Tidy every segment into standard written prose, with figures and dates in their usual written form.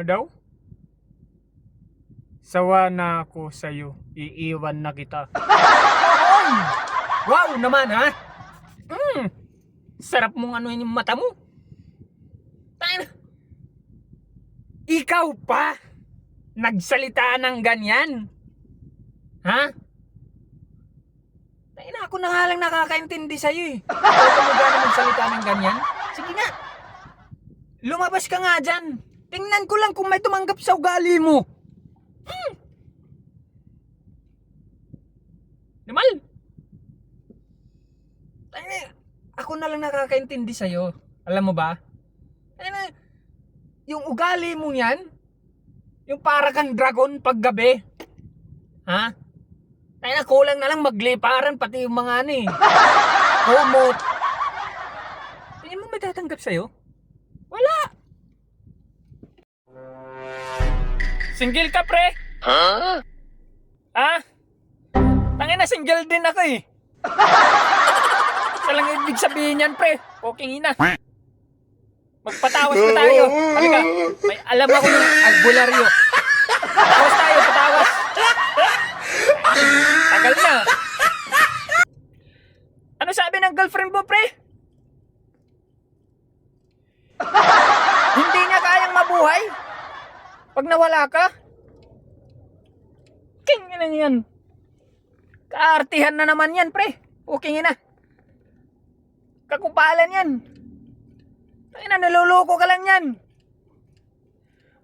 Ano daw? Sawa na ako sa'yo. Iiwan na kita. Oy! Wow naman ha? Sarap mong ano yung mata mo. Tayo. Ikaw pa? Nagsalita ng ganyan? Ha? Tayo na, ako na nga lang nakakaintindi sa'yo eh. Ikaw pa mo gano'n magsalita ng ganyan? Sige nga. Lumabas ka nga dyan. Tingnan ko lang kung may tumanggap sa ugali mo. Namal. Ako na lang nakakaintindi sa'yo. Alam mo ba? Yung ugali mo yan, yung para kang dragon paggabi. Ha? Kaya kulang na lang magliparan pati yung mga ano eh. Humot. Tingin mo may tatanggap sa'yo? Wala. Single ka, pre? Huh? Ha? Tangin na, single din ako eh. Sa lang ibig sabihin yan, pre. Poking ina. Magpatawas pa tayo. Halika. May alam ako yung albularyo. Patawas tayo, patawas. Tagal na. Ano sabi ng girlfriend mo, pre? Hindi niya kayang mabuhay pag nawala ka? King ina yan. Kaartihan na naman yan, pre. Okay na. Kakupalan yan. Ay na, naluloko ka lang yan.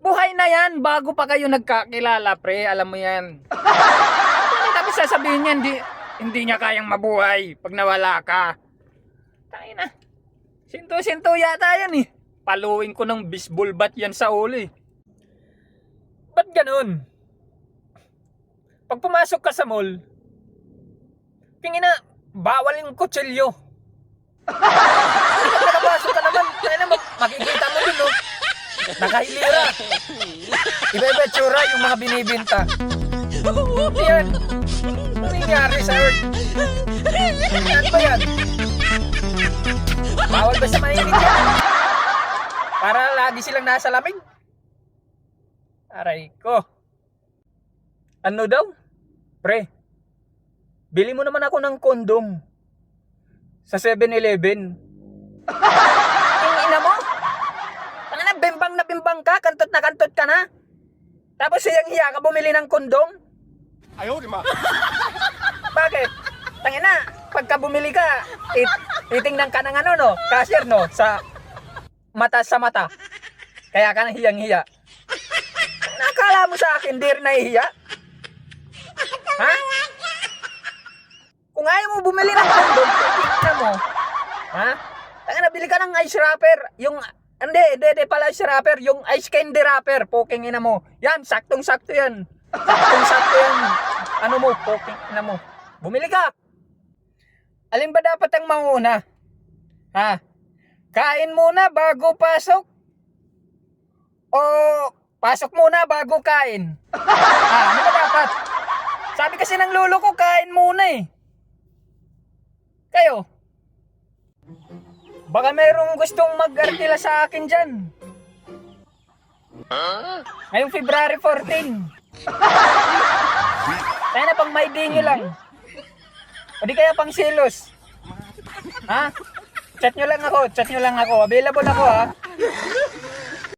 Buhay na yan bago pa kayo nagkakilala, pre. Alam mo yan. Tapos sasabihin niya, hindi niya kayang mabuhay pag nawala ka. Tayo na. Sinto-sinto yata yan eh. Paluin ko ng baseball bat yan sa ulo eh. Ba't ganun? Pag pumasok ka sa mall, tingin na, bawal yung kutsilyo. Pag nakapasok ka naman, makikita mo dun, no? Nakahilira. Iba-iba tsura yung mga binibinta. Yan. Ano nangyari sa Earth? Ano ba yan? Bawal ba sa mainit yan? Para lagi silang nasa lamig? Aray ko. Ano daw? Pre, bili mo naman ako ng kondom sa 7-Eleven. Ina mo? Bimbang na bimbang ka, kantot na kantot ka na. Tapos hiyang-hiya ka bumili ng kondom? Ayaw, di ma. Bakit? Tangina, pagka bumili ka, titingnan ka ng ano, no? Cashier, no? Sa mata. Kaya ka na hiyang-hiya. Nakala mo sa akin, di rin nahihiya? Ha? Kung ayaw mo bumili ng kondom, titingnan mo. Ha? Tangina, bili ka ng ice wrapper. Hindi pala ice wrapper, yung ice candy wrapper, poking ina mo. Yan, saktong-sakto yan. Saktong-sakto yan. Ano mo, poking ina mo. Bumili ka. Alin ba dapat ang mauna? Ha? Kain muna bago pasok? O pasok muna bago kain? Ha, ano ba dapat? Sabi kasi ng lolo ko, kain muna eh. Kayo? Baka mayroong gustong mag-artila sa akin dyan. Ngayong February 14. Kaya na pang may dinyo lang. O di kaya pang silos. Ha? Chat nyo lang ako. Available ako ha.